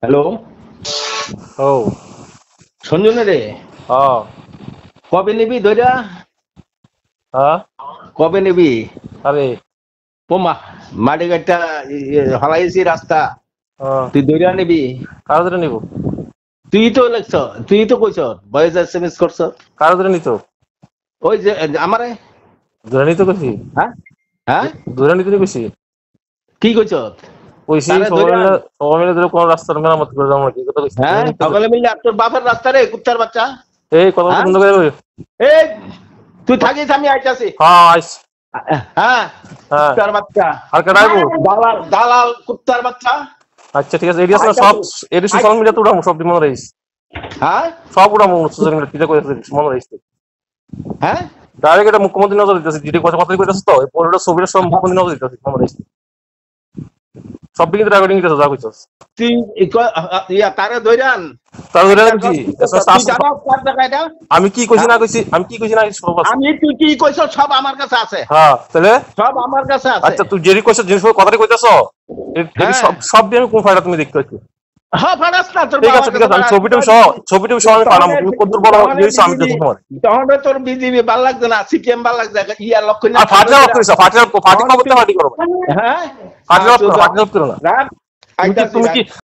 Hello ও সঞ্জনে রে, হ্যাঁ কবে নিবি ধইরা? হ্যাঁ কবে নিবি? আরে ও মা, মাটি গাড়িটা হলাইছি রাস্তা, হ্যাঁ তুই ধইরা নিবি? কারো ধরে নিব তুই তো লেখছ, তুই তো কইছ ভয়েস এসএমএস করছ। কারো ধরে নিত ওই যে আমারে। ধরে নিতে কইছি হ্যাঁ হ্যাঁ, ধরে নিতে কইছি কি কইছ? কইছি তারে সবাই ধইরা মিলে সবাই মিলে ধরে কোন রাস্তার মেরামত করে যাবো নাকি কথা কইছি ধরে হ্যাঁ, নিতে সকালে মিলে আর তোর বাপের রাস্তা রে, কুত্তার বাচ্চা। এই কথা হ্যাঁ বন্ধ করে কই এই, তুই থাকিস, আমি আইতাছি। হ্যাঁ আইস হ্যাঁ, হ্যাঁ কুত্তার বাচ্চা, আর কেডাইবো দালাল দালাল কুত্তার বাচ্চা। আচ্ছা ঠিক আছে এডি আছে না সব আইতাছি। এডি সোশ্যাল মিডিয়াতে উঠাবো সব মনে রাখিস হ্যাঁ সব উঠাবো সোশ্যাল মিডিয়া কিটা কইছিস মনে রাখিস হ্যাঁ, ডাইরেক্ট এটা মুখ্যমন্ত্রী নজর দিতেছে যেটি কথা কথা কইতাছিস তো এই পুরোটা ছবিটা সব মুখ্যমন্ত্রী নজর দিতেছে মনে রাখিস সব দিকে রেকর্ডিং দিতেছে যা কইছস তুই তারে ধইরান। তার ধরে একটা কইছি তুই জানাস কার জায়গা এটা? আমি কি কইছি না কইছি আমি কি কইছি না কইছি সব আছে তুই কি কইছ সব আমার কাছে আছে, হ্যাঁ তাহলে সব আমার কাছে আছে। আচ্ছা তুই যেরি কইছ জিনিস কথাটা কইতাছ এটি হ্যাঁ সব সব দিয়ে আমি কোন ফাইলটা তুমি দেখতে পাচ্ছি হ্যাঁ, ফাড়াস না তোর ঠিক বাবার আছে ঠিক কাছে আছে আমি ফাড়াস। ছবিটা সহ আমি পাঠাবো তুমি কত বড় জিনিস আমি দেখো তোমার তখন তোর বিজেপি ভাল লাগছে না, সিপিএম ভাল লাগছে, ইয়া লক্ষ্য না। আর ফাটিল করিস ফাটি কবে ফাটি করবে হ্যাঁ, ফাটি করো না রাখ, তুমি কি আইতাছি, রাখ।